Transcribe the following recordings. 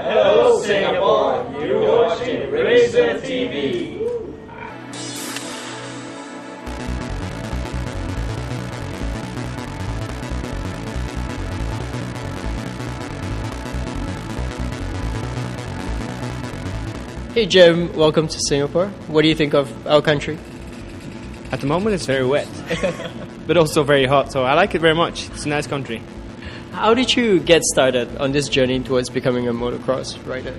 Hello Singapore, you're watching RazorTV. Hey Jim, welcome to Singapore. What do you think of our country? At the moment it's very wet, but also very hot, so I like it very much. It's a nice country. How did you get started on this journey towards becoming a motocross rider?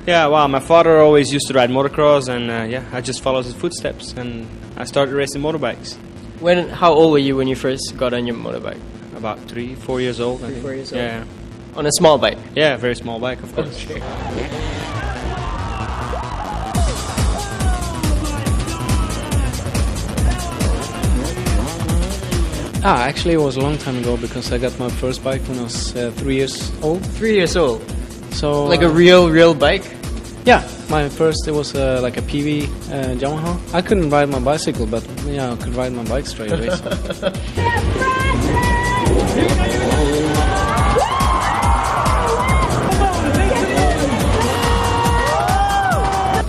Yeah, well, my father always used to ride motocross, and I just followed his footsteps, and I started racing motorbikes. How old were you when you first got on your motorbike? About 3-4 years old, I think. 4 years old? Yeah. On a small bike? Yeah, a very small bike, of course. Okay. Actually, it was a long time ago because I got my first bike when I was 3 years old. 3 years old? So like a real bike? Yeah, my first it was like a PV Yamaha. I couldn't ride my bicycle, but yeah, I could ride my bike straight away. So.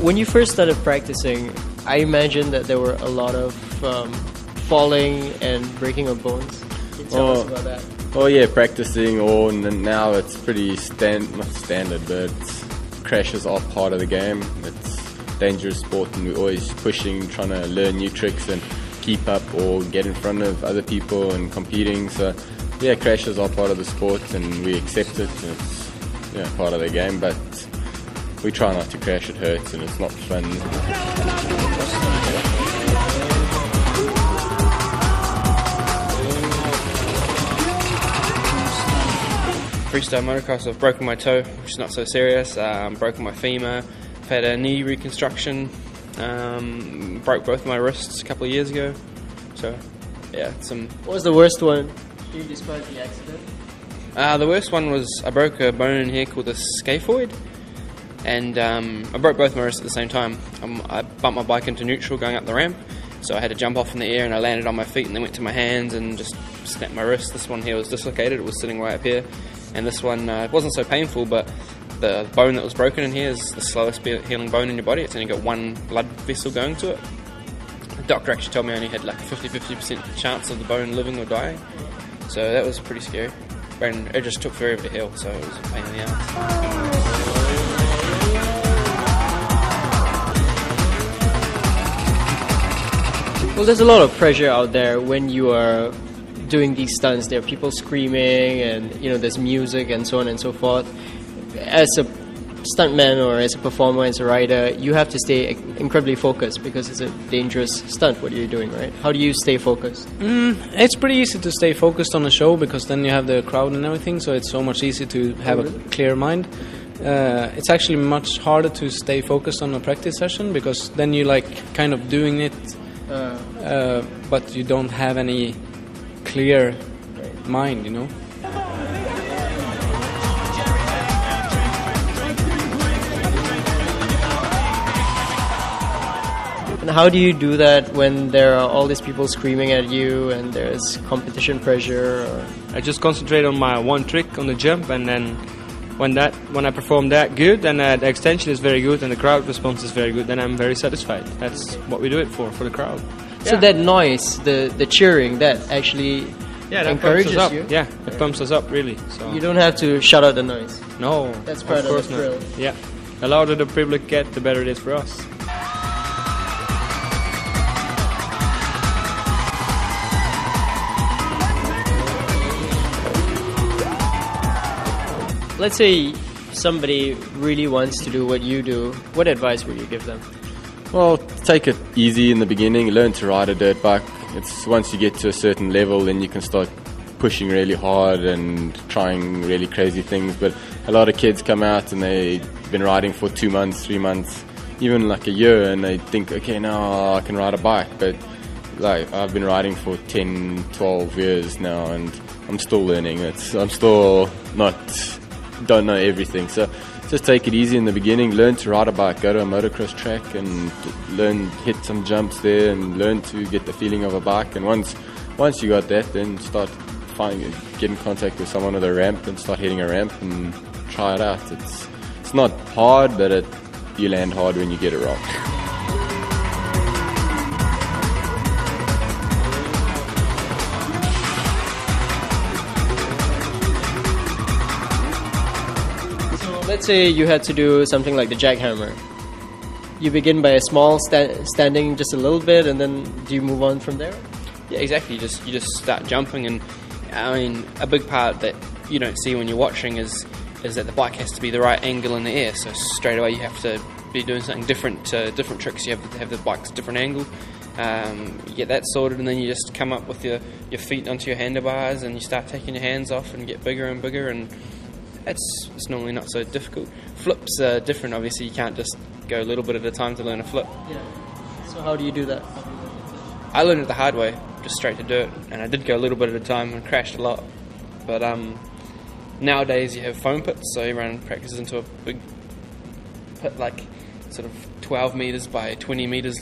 When you first started practicing, I imagine that there were a lot of falling and breaking of bones. Can you tell us about that? Oh yeah, practicing, and now it's pretty not standard, but crashes are part of the game. It's a dangerous sport, and we're always pushing, trying to learn new tricks and keep up or get in front of other people and competing. So yeah, crashes are part of the sport, and we accept it. It's part of the game, but we try not to crash. It hurts, and it's not fun. Freestyle motocross, I've broken my toe, which is not so serious. Broken my femur, I've had a knee reconstruction, broke both my wrists a couple of years ago. So, yeah, What was the worst one? Can you describe the accident? The worst one was I broke a bone in here called the scaphoid, and I broke both my wrists at the same time. I bumped my bike into neutral going up the ramp, so I had to jump off in the air, and I landed on my feet and then went to my hands and just snapped my wrist. This one here was dislocated, it was sitting right up here. And this one, it wasn't so painful, but the bone that was broken in here is the slowest healing bone in your body. It's only got one blood vessel going to it. The doctor actually told me I only had like a 50% chance of the bone living or dying. So that was pretty scary. And it just took forever to heal, so it was a pain in the ass. Well, there's a lot of pressure out there when you are doing these stunts. There are people screaming, and there's music and so on and so forth. As a stuntman or as a performer, as a rider, you have to stay incredibly focused because it's a dangerous stunt. What are you doing, right? How do you stay focused? It's pretty easy to stay focused on a show because then you have the crowd and everything, so it's so much easier to have a clear mind. It's actually much harder to stay focused on a practice session because then you kind of doing it, but you don't have any clear mind, And how do you do that when there are all these people screaming at you and there's competition pressure? I just concentrate on my one trick on the jump, and then when I perform that good and the extension is very good and the crowd response is very good, then I'm very satisfied. That's what we do it for the crowd. So that noise, the cheering, that actually encourages pumps us up. you? Yeah, it pumps us up really. So. You don't have to shut out the noise? No, that's part of the thrill. Yeah, the louder the public get, the better it is for us. Let's say somebody really wants to do what you do. What advice would you give them? Well, take it easy in the beginning. Learn to ride a dirt bike. It's once you get to a certain level, then you can start pushing really hard and trying really crazy things. But a lot of kids come out and they've been riding for 2 months, 3 months, even like a year, and they think, okay, now I can ride a bike. But I've been riding for 10, 12 years now, and I'm still learning. I'm still don't know everything. So just take it easy in the beginning. Learn to ride a bike. Go to a motocross track and hit some jumps there, and learn to get the feeling of a bike. And once you got that, then get in contact with someone with a ramp and start hitting a ramp and try it out. It's It's not hard, but you land hard when you get it wrong. Let's say you had to do something like the jackhammer. You begin by a small standing just a little bit, and then do you move on from there? Yeah, exactly. You just start jumping, and I mean, a big part that you don't see when you're watching is that the bike has to be the right angle in the air. So straight away you have to be doing something different tricks. You have to have the bike's different angle. You get that sorted, and then you just come up with your feet onto your handlebars, and you start taking your hands off and get bigger and bigger, and it's normally not so difficult. Flips are different, obviously. You can't just go a little bit at a time to learn a flip. Yeah. So how do you do that? I learned it the hard way, just straight to dirt, and I did go a little bit at a time and crashed a lot. But nowadays you have foam pits, so everyone practices into a big pit, like sort of 12 meters by 20 meters.